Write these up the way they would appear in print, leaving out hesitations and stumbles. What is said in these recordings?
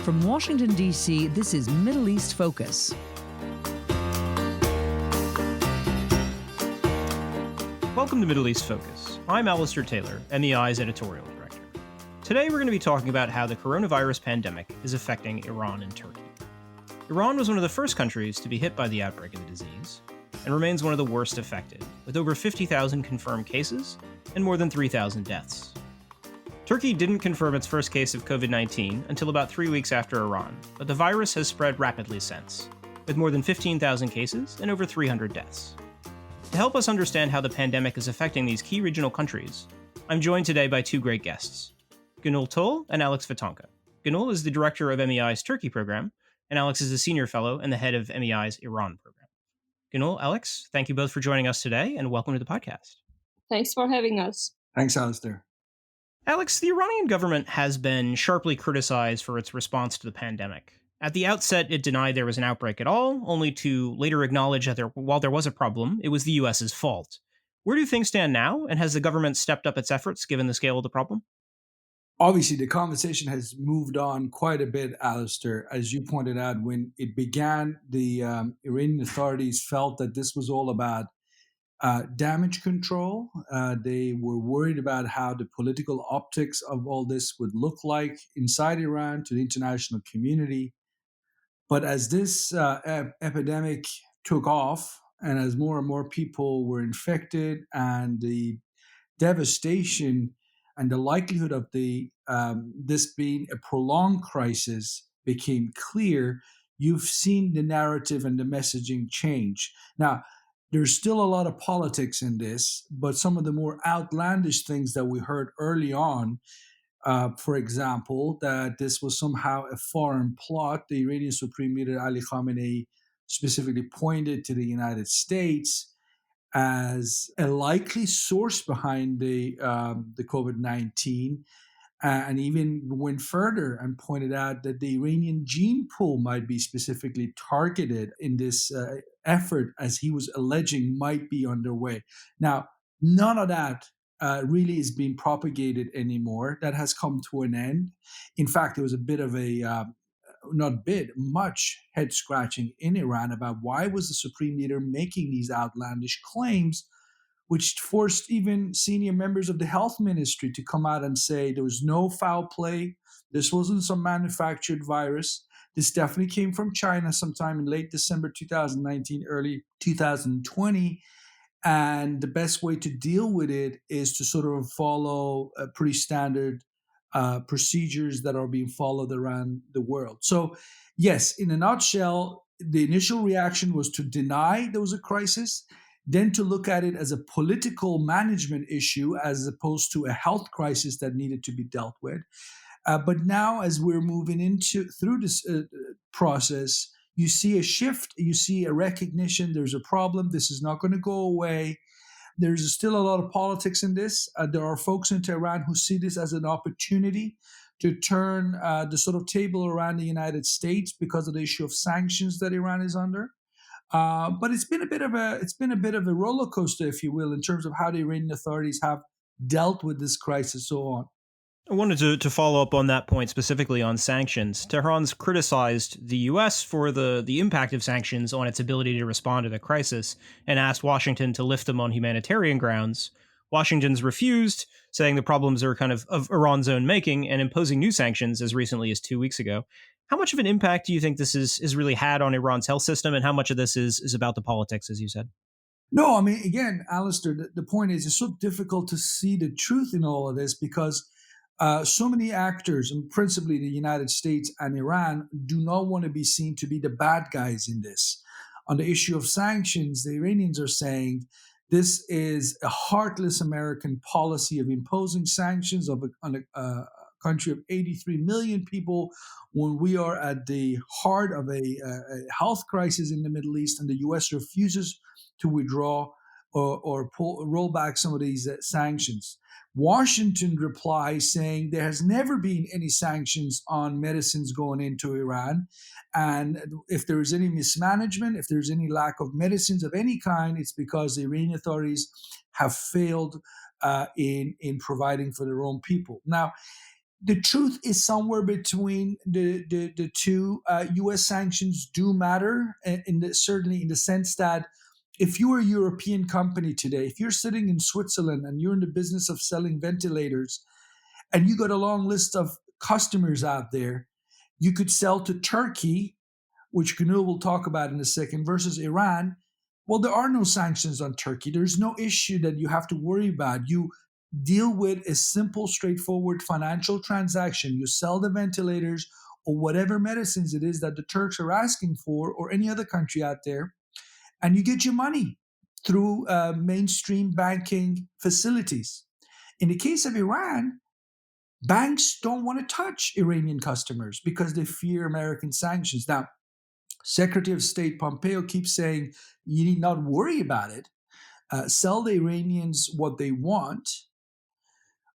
From Washington, D.C., this is Middle East Focus. Welcome to Middle East Focus. I'm Alistair Taylor, MEI's editorial director. Today we're going to be talking about how the coronavirus pandemic is affecting Iran and Turkey. Iran was one of the first countries to be hit by the outbreak of the disease, and remains one of the worst affected, with over 50,000 confirmed cases and more than 3,000 deaths. Turkey didn't confirm its first case of COVID-19 until about 3 weeks after Iran, but the virus has spread rapidly since, with more than 15,000 cases and over 300 deaths. To help us understand how the pandemic is affecting these key regional countries, I'm joined today by two great guests, Gonul and Alex Vatanka. Gonul is the director of MEI's Turkey program, and Alex is a senior fellow and the head of MEI's Iran program. Gonul, Alex, thank you both for joining us today, and welcome to the podcast. Thanks for having us. Thanks, Alistair. Alex, the Iranian government has been sharply criticized for its response to the pandemic. At the outset, it denied there was an outbreak at all, only to later acknowledge that while there was a problem, it was the US's fault. Where do things stand now, and has the government stepped up its efforts given the scale of the problem? Obviously, the conversation has moved on quite a bit, Alistair. As you pointed out, when it began, the Iranian authorities felt that this was all about damage control. They were worried about how the political optics of all this would look like inside Iran to the international community. But as this epidemic took off, and as more and more people were infected, and the devastation and the likelihood of this being a prolonged crisis became clear, you've seen the narrative and the messaging change. Now, there's still a lot of politics in this, but some of the more outlandish things that we heard early on, for example, that this was somehow a foreign plot. The Iranian Supreme Leader Ali Khamenei specifically pointed to the United States as a likely source behind the COVID-19, and even went further and pointed out that the Iranian gene pool might be specifically targeted in this effort, as he was alleging might be underway. Now, none of that really is being propagated anymore. That has come to an end. In fact, there was a bit of much head scratching in Iran about why was the supreme leader making these outlandish claims, which forced even senior members of the health ministry to come out and say there was no foul play. This wasn't some manufactured virus. This definitely came from China sometime in late December 2019, early 2020. And the best way to deal with it is to sort of follow pretty standard procedures that are being followed around the world. So, yes, in a nutshell, the initial reaction was to deny there was a crisis, then to look at it as a political management issue as opposed to a health crisis that needed to be dealt with. But now, as we're moving through this process, you see a shift, you see a recognition there's a problem, this is not going to go away. There's still a lot of politics in this. There are folks in Tehran who see this as an opportunity to turn the sort of table around the United States because of the issue of sanctions that Iran is under. But it's been a bit of a roller coaster, if you will, in terms of how the Iranian authorities have dealt with this crisis so on. I wanted to follow up on that point, specifically on sanctions. Tehran's criticized the U.S. for the impact of sanctions on its ability to respond to the crisis and asked Washington to lift them on humanitarian grounds. Washington's refused, saying the problems are kind of Iran's own making, and imposing new sanctions as recently as 2 weeks ago. How much of an impact do you think this is really had on Iran's health system, and how much of this is about the politics, as you said? No, I mean, again, Alistair, the point is it's so difficult to see the truth in all of this because so many actors, and principally the United States and Iran, do not want to be seen to be the bad guys in this. On the issue of sanctions, the Iranians are saying this is a heartless American policy of imposing sanctions on a country of 83 million people when we are at the heart of a health crisis in the Middle East, and the U.S. refuses to withdraw or roll back some of these sanctions. Washington replies saying there has never been any sanctions on medicines going into Iran. And if there is any mismanagement, if there's any lack of medicines of any kind, it's because the Iranian authorities have failed in providing for their own people. Now, The truth is somewhere between the two. U.S. sanctions do matter, certainly in the sense that if you're a European company today, if you're sitting in Switzerland and you're in the business of selling ventilators, and you got a long list of customers out there, you could sell to Turkey, which Gonul will talk about in a second, versus Iran. Well, there are no sanctions on Turkey. There's no issue that you have to worry about. You deal with a simple, straightforward financial transaction. You sell the ventilators or whatever medicines it is that the Turks are asking for, or any other country out there, and you get your money through mainstream banking facilities. In the case of Iran, banks don't want to touch Iranian customers because they fear American sanctions. Now, Secretary of State Pompeo keeps saying you need not worry about it. Sell the Iranians what they want,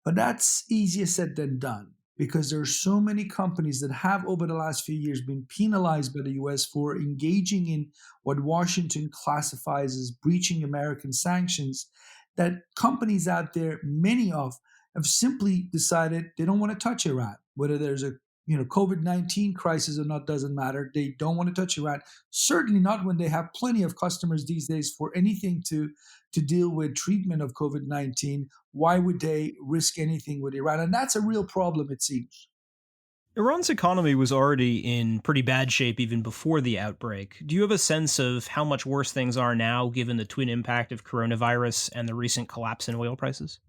but that's easier said than done because there are so many companies that have over the last few years been penalized by the US for engaging in what Washington classifies as breaching American sanctions, that companies out there, many of, have simply decided they don't want to touch Iran. Whether there's a COVID-19 crisis or not doesn't matter. They don't want to touch Iran. Certainly not when they have plenty of customers these days for anything to deal with treatment of COVID-19. Why would they risk anything with Iran? And that's a real problem, it seems. Iran's economy was already in pretty bad shape even before the outbreak. Do you have a sense of how much worse things are now, given the twin impact of coronavirus and the recent collapse in oil prices?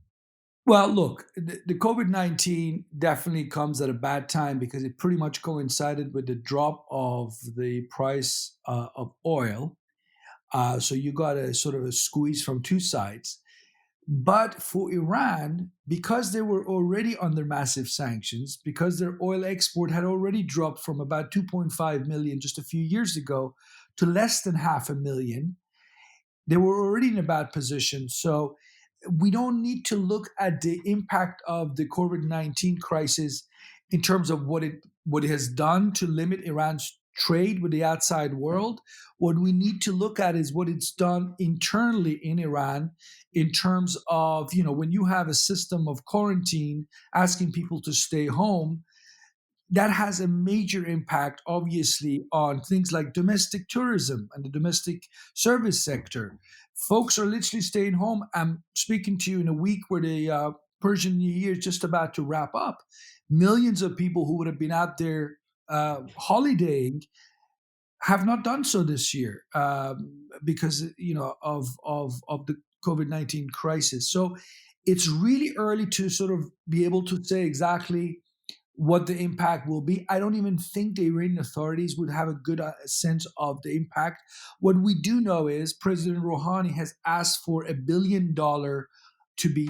Well, look, the COVID-19 definitely comes at a bad time because it pretty much coincided with the drop of the price of oil. So you got a sort of a squeeze from two sides. But for Iran, because they were already under massive sanctions, because their oil export had already dropped from about 2.5 million just a few years ago to less than half a million, they were already in a bad position. So we don't need to look at the impact of the COVID-19 crisis in terms of what it has done to limit Iran's trade with the outside world. What we need to look at is what it's done internally in Iran in terms of, when you have a system of quarantine asking people to stay home, that has a major impact, obviously, on things like domestic tourism and the domestic service sector. Folks are literally staying home. I'm speaking to you in a week where the Persian New Year is just about to wrap up. Millions of people who would have been out there holidaying have not done so this year because of the COVID-19 crisis. So it's really early to sort of be able to say exactly what the impact will be. I don't even think the Iranian authorities would have a good sense of the impact. What we do know is President Rouhani has asked for $1 billion to be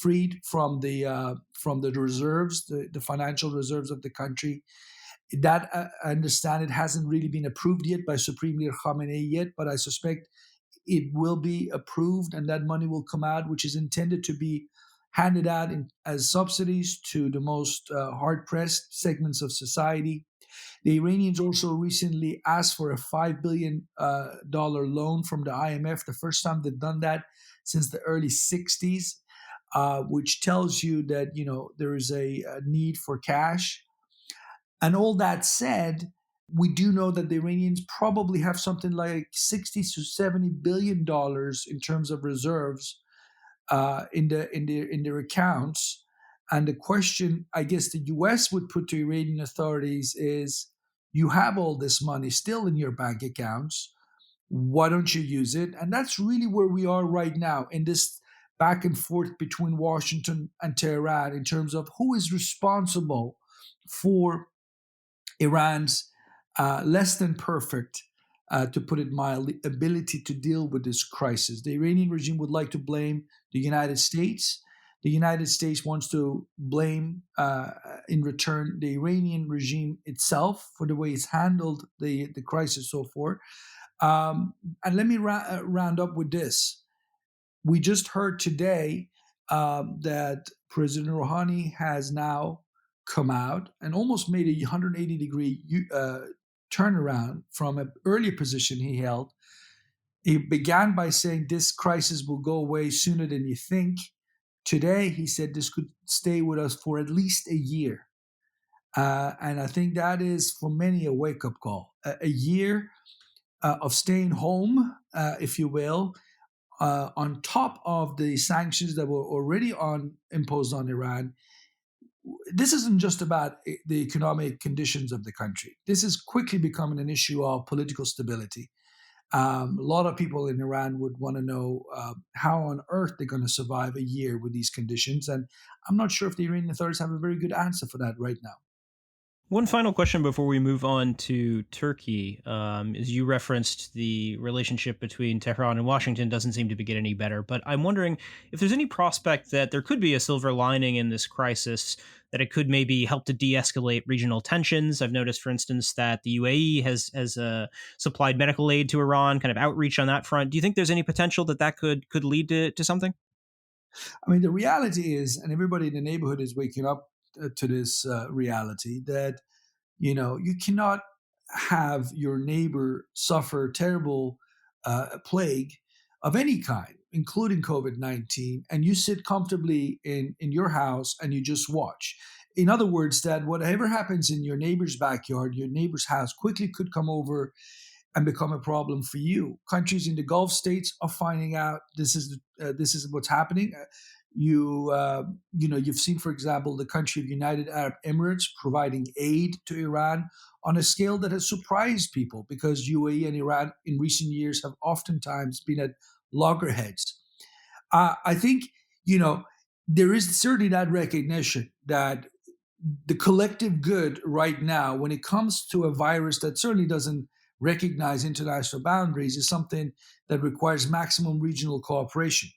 freed from the reserves, the financial reserves of the country. That I understand it hasn't really been approved yet by Supreme Leader Khamenei yet, but I suspect it will be approved and that money will come out, which is intended to be handed out as subsidies to the most hard-pressed segments of society. The Iranians also recently asked for a $5 billion loan from the IMF, the first time they've done that since the early 60s, which tells you that there is a need for cash. And all that said, we do know that the Iranians probably have something like 60 to 70 billion dollars in terms of reserves in their accounts. And the question, I guess, the U.S. would put to Iranian authorities is: you have all this money still in your bank accounts. Why don't you use it? And that's really where we are right now in this back and forth between Washington and Tehran in terms of who is responsible for Iran's less than perfect, to put it mildly, ability to deal with this crisis. The Iranian regime would like to blame the United States. The United States wants to blame, in return, the Iranian regime itself for the way it's handled the crisis so far. And let me round up with this. We just heard today that President Rouhani has now come out and almost made a 180-degree turnaround from an earlier position he held. He began by saying this crisis will go away sooner than you think. Today, he said this could stay with us for at least a year. And I think that is for many a wake up call. A year of staying home, if you will, on top of the sanctions that were already imposed on Iran. This isn't just about the economic conditions of the country. This is quickly becoming an issue of political stability. A lot of people in Iran would want to know how on earth they're going to survive a year with these conditions. And I'm not sure if the Iranian authorities have a very good answer for that right now. One final question before we move on to Turkey. As you referenced, the relationship between Tehran and Washington doesn't seem to be getting any better. But I'm wondering if there's any prospect that there could be a silver lining in this crisis, that it could maybe help to de-escalate regional tensions. I've noticed, for instance, that the UAE has supplied medical aid to Iran, kind of outreach on that front. Do you think there's any potential that could lead to something? I mean, the reality is, and everybody in the neighborhood is waking up to this reality that you cannot have your neighbor suffer terrible plague of any kind, including COVID-19, and you sit comfortably in your house and you just watch. In other words, that whatever happens in your neighbor's backyard, your neighbor's house quickly could come over and become a problem for you. Countries in the Gulf states are finding out this is what's happening. You've seen, for example, the country of United Arab Emirates providing aid to Iran on a scale that has surprised people, because UAE and Iran in recent years have oftentimes been at loggerheads. I think there is certainly that recognition that the collective good right now, when it comes to a virus that certainly doesn't recognize international boundaries, is something that requires maximum regional cooperation.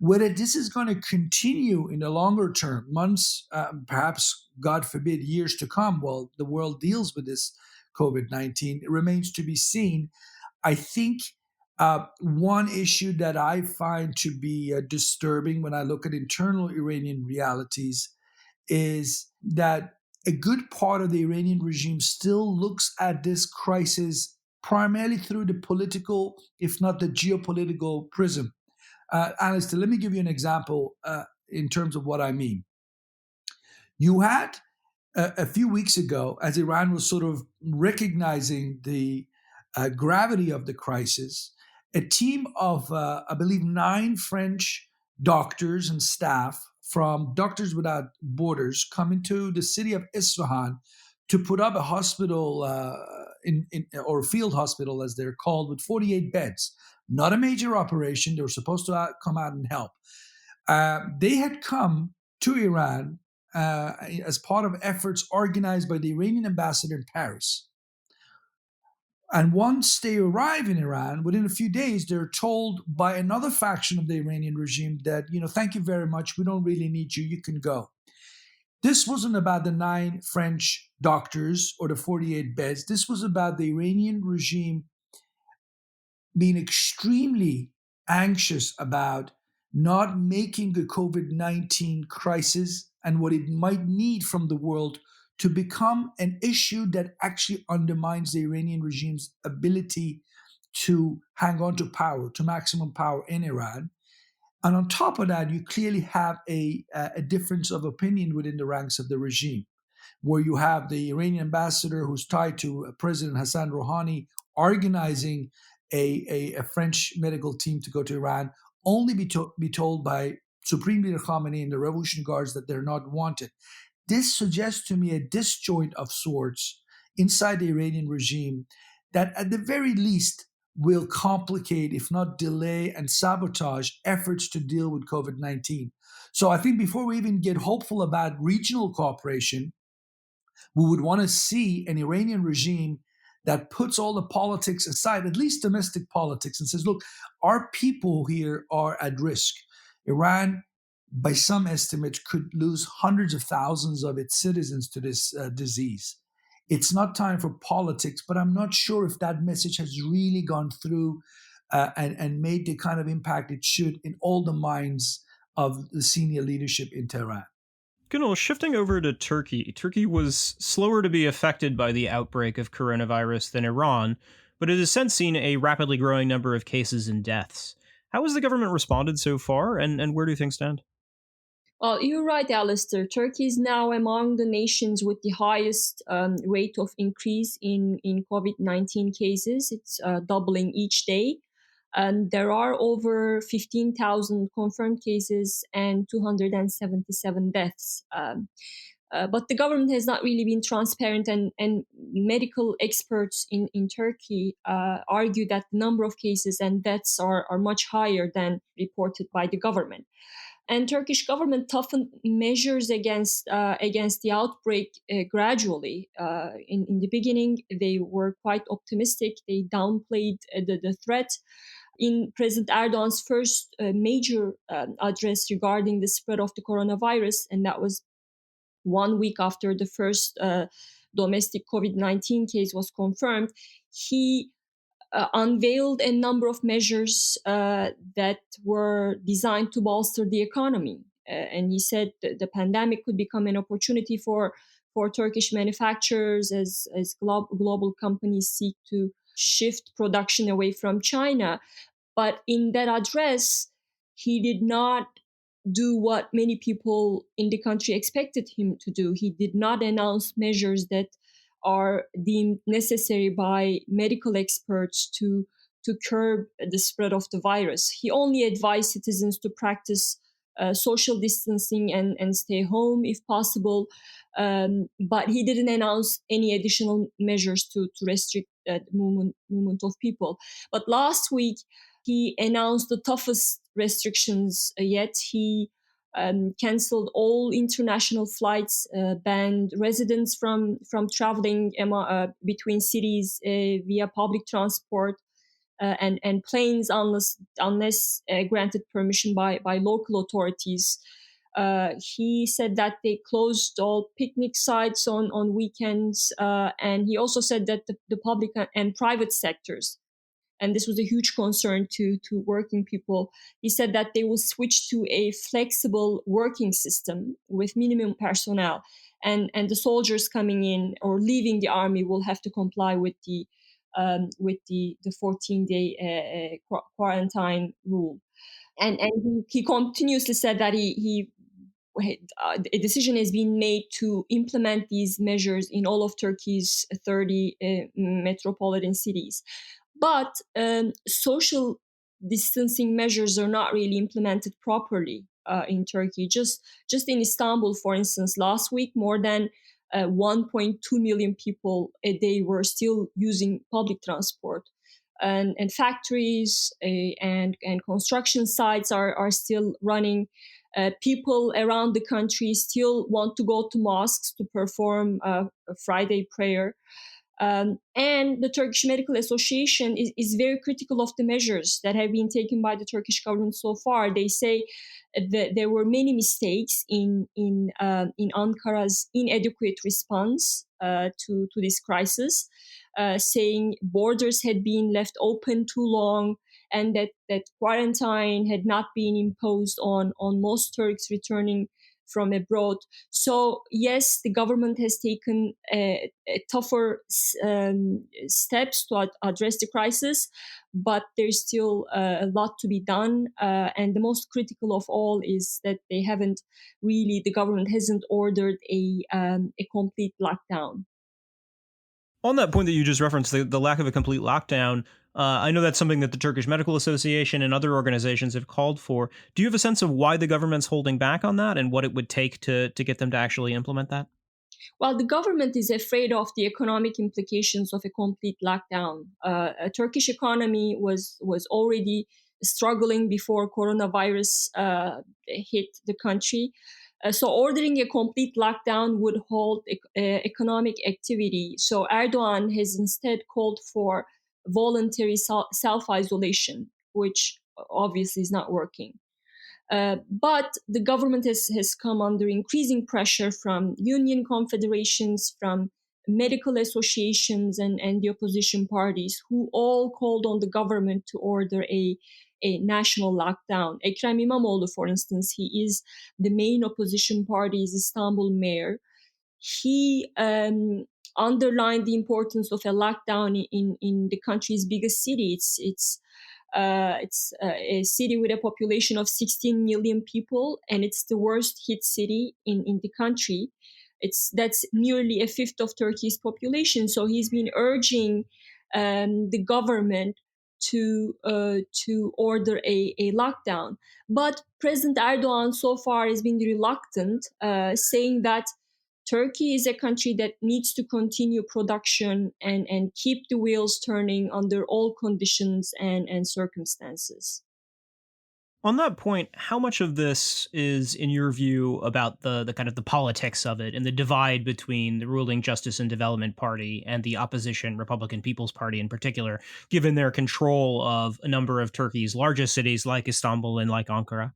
Whether this is going to continue in the longer term, months, perhaps, God forbid, years to come, while the world deals with this COVID-19, it remains to be seen. I think one issue that I find to be disturbing when I look at internal Iranian realities is that a good part of the Iranian regime still looks at this crisis primarily through the political, if not the geopolitical prism. Alistair, let me give you an example in terms of what I mean. You had a few weeks ago, as Iran was sort of recognizing the gravity of the crisis, a team of, I believe, 9 French doctors and staff from Doctors Without Borders come into the city of Isfahan to put up a hospital or a field hospital, as they're called, with 48 beds. Not a major operation. They were supposed to come out and help. They had come to Iran as part of efforts organized by the Iranian ambassador in Paris. And once they arrive in Iran, within a few days, they're told by another faction of the Iranian regime that, thank you very much, we don't really need you, you can go. This wasn't about the 9 French doctors or the 48 beds. This was about the Iranian regime being extremely anxious about not making the COVID-19 crisis and what it might need from the world to become an issue that actually undermines the Iranian regime's ability to hang on to power, to maximum power in Iran. And on top of that, you clearly have a difference of opinion within the ranks of the regime, where you have the Iranian ambassador who's tied to President Hassan Rouhani organizing a French medical team to go to Iran, only be told by Supreme Leader Khamenei and the Revolutionary Guards that they're not wanted. This suggests to me a disjoint of sorts inside the Iranian regime that at the very least will complicate, if not delay and sabotage, efforts to deal with COVID-19. So I think before we even get hopeful about regional cooperation, we would want to see an Iranian regime that puts all the politics aside, at least domestic politics, and says, look, our people here are at risk. Iran, by some estimates, could lose hundreds of thousands of its citizens to this disease. It's not time for politics, but I'm not sure if that message has really gone through and made the kind of impact it should in all the minds of the senior leadership in Tehran. Gonul, shifting over to Turkey. Turkey was slower to be affected by the outbreak of coronavirus than Iran, but it has since seen a rapidly growing number of cases and deaths. How has the government responded so far, and where do things stand? Well, you're right, Alistair. Turkey is now among the nations with the highest rate of increase in COVID-19 cases. It's doubling each day. And there are over 15,000 confirmed cases and 277 deaths. But the government has not really been transparent, and medical experts in Turkey argue that the number of cases and deaths are much higher than reported by the government. And Turkish government toughened measures against the outbreak gradually. In the beginning, they were quite optimistic. They downplayed the threat. In President Erdogan's first major address regarding the spread of the coronavirus, and that was 1 week after the first domestic COVID-19 case was confirmed, he unveiled a number of measures that were designed to bolster the economy. And he said the pandemic could become an opportunity for Turkish manufacturers as global companies seek to shift production away from China. But in that address, he did not do what many people in the country expected him to do. He did not announce measures that are deemed necessary by medical experts to curb the spread of the virus. He only advised citizens to practice social distancing and stay home if possible. But he didn't announce any additional measures to restrict the movement of people. But last week, he announced the toughest restrictions yet. He canceled all international flights, banned residents from traveling between cities via public transport and planes unless granted permission by local authorities. He said that they closed all picnic sites on weekends, and he also said that the public and private sectors, and this was a huge concern to working people. He said that they will switch to a flexible working system with minimum personnel, and the soldiers coming in or leaving the army will have to comply with the 14-day quarantine rule. And he continuously said that a decision has been made to implement these measures in all of Turkey's 30 metropolitan cities. But social distancing measures are not really implemented properly in Turkey. Just in Istanbul, for instance, last week, more than 1.2 million people a day were still using public transport. And factories and construction sites are still running. People around the country still want to go to mosques to perform a Friday prayer. And the Turkish Medical Association is very critical of the measures that have been taken by the Turkish government so far. They say that there were many mistakes in Ankara's inadequate response to this crisis, saying borders had been left open too long, and that quarantine had not been imposed on most Turks returning from abroad. So yes, the government has taken tougher steps to address the crisis, but there's still a lot to be done. And the most critical of all is that the government hasn't ordered a complete lockdown. On that point that you just referenced, the lack of a complete lockdown, I know that's something that the Turkish Medical Association and other organizations have called for. Do you have a sense of why the government's holding back on that and what it would take to get them to actually implement that? Well, the government is afraid of the economic implications of a complete lockdown. A Turkish economy was already struggling before coronavirus hit the country. So ordering a complete lockdown would halt economic activity. So Erdogan has instead called for voluntary self-isolation, which obviously is not working. But the government has come under increasing pressure from union confederations, from medical associations, and the opposition parties, who all called on the government to order a national lockdown. Ekrem İmamoğlu, for instance, he is the main opposition party's Istanbul mayor. He underlined the importance of a lockdown in the country's biggest city. It's It's a city with a population of 16 million people, and it's the worst hit city in the country. That's nearly a fifth of Turkey's population. So he's been urging the government to order a lockdown. But President Erdogan so far has been reluctant, saying that Turkey is a country that needs to continue production and keep the wheels turning under all conditions and circumstances. On that point, how much of this is, in your view, about the kind of the politics of it and the divide between the ruling Justice and Development Party and the opposition Republican People's Party in particular, given their control of a number of Turkey's largest cities like Istanbul and like Ankara?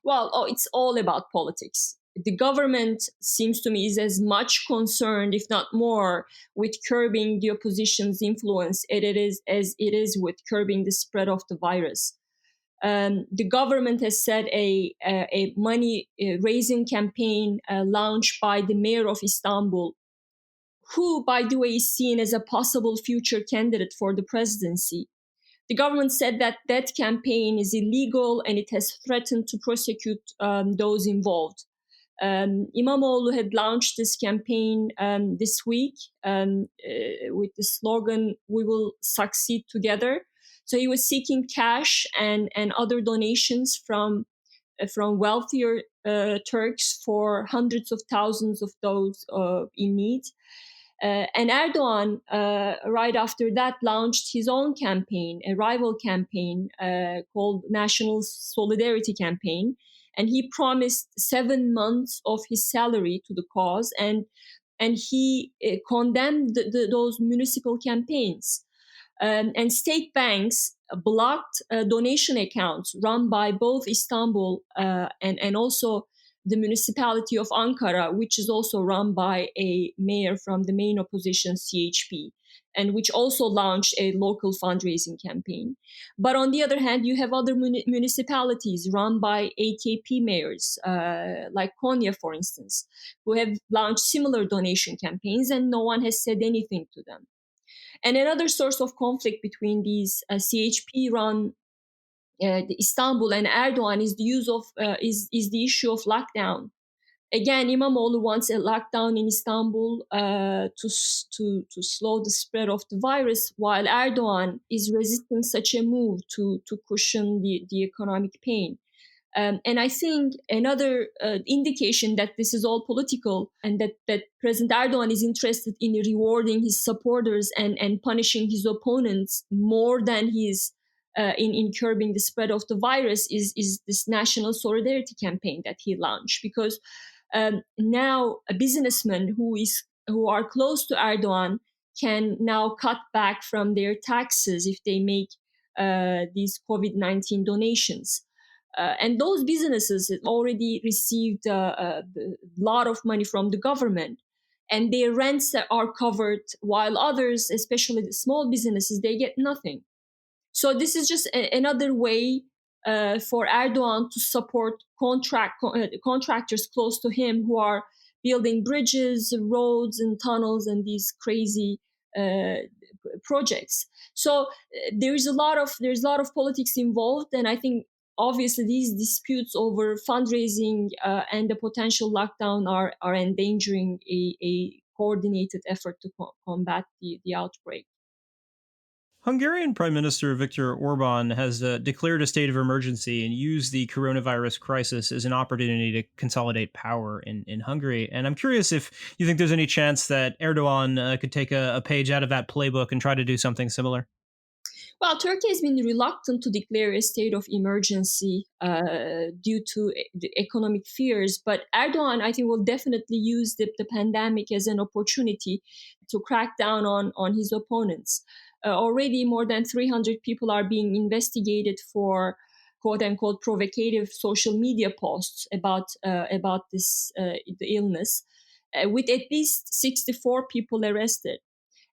Well, it's all about politics. The government seems to me is as much concerned, if not more, with curbing the opposition's influence as it is with curbing the spread of the virus. The government has said a money raising campaign launched by the mayor of Istanbul, who, by the way, is seen as a possible future candidate for the presidency. The government said that that campaign is illegal and it has threatened to prosecute those involved. Imamoglu had launched this campaign this week with the slogan, "We will succeed together." So he was seeking cash and other donations from wealthier Turks for hundreds of thousands of those in need. And Erdogan, right after that, launched his own campaign, a rival campaign called National Solidarity Campaign. And he promised 7 months of his salary to the cause. And he condemned those municipal campaigns. And state banks blocked donation accounts run by both Istanbul and also the municipality of Ankara, which is also run by a mayor from the main opposition, CHP, and which also launched a local fundraising campaign. But on the other hand, you have other municipalities run by AKP mayors, like Konya, for instance, who have launched similar donation campaigns, and no one has said anything to them. And another source of conflict between these CHP-run Istanbul and Erdogan is the use of is the issue of lockdown. Again, Imamoglu wants a lockdown in Istanbul to slow the spread of the virus, while Erdogan is resisting such a move to cushion the economic pain. And I think another indication that this is all political and that President Erdogan is interested in rewarding his supporters and punishing his opponents more than he's in curbing the spread of the virus is this national solidarity campaign that he launched. Because now a businessman who are close to Erdogan can now cut back from their taxes if they make these COVID-19 donations. And those businesses have already received a lot of money from the government, and their rents are covered, while others, especially the small businesses, they get nothing. So this is just another way for Erdogan to support contractors close to him who are building bridges, roads, and tunnels, and these crazy projects. So there's a lot of politics involved, and I think obviously these disputes over fundraising and the potential lockdown are endangering a coordinated effort to combat the outbreak. Hungarian Prime Minister Viktor Orban has declared a state of emergency and used the coronavirus crisis as an opportunity to consolidate power in Hungary. And I'm curious if you think there's any chance that Erdogan could take a page out of that playbook and try to do something similar. Well, Turkey has been reluctant to declare a state of emergency due to the economic fears. But Erdogan, I think, will definitely use the pandemic as an opportunity to crack down on his opponents. Already more than 300 people are being investigated for quote-unquote provocative social media posts about this the illness, with at least 64 people arrested.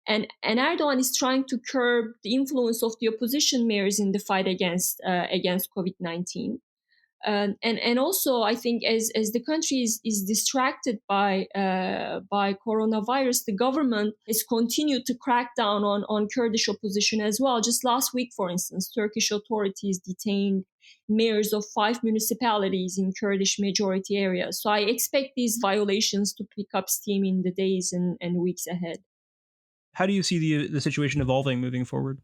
And Erdogan is trying to curb the influence of the opposition mayors in the fight against COVID-19. And also, I think as the country is distracted by coronavirus, the government has continued to crack down on Kurdish opposition as well. Just last week, for instance, Turkish authorities detained mayors of 5 municipalities in Kurdish majority areas. So I expect these violations to pick up steam in the days and weeks ahead. How do you see the situation evolving moving forward?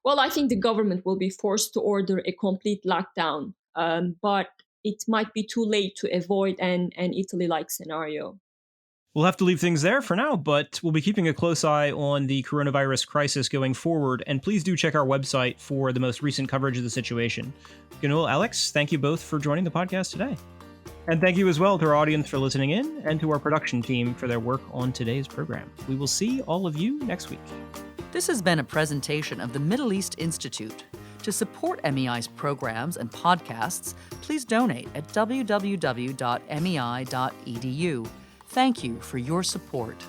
Well, I think the government will be forced to order a complete lockdown, but it might be too late to avoid an Italy-like scenario. We'll have to leave things there for now, but we'll be keeping a close eye on the coronavirus crisis going forward, and please do check our website for the most recent coverage of the situation. Gonul, Alex, thank you both for joining the podcast today. And thank you as well to our audience for listening in, and to our production team for their work on today's program. We will see all of you next week. This has been a presentation of the Middle East Institute. To support MEI's programs and podcasts, please donate at www.mei.edu. Thank you for your support.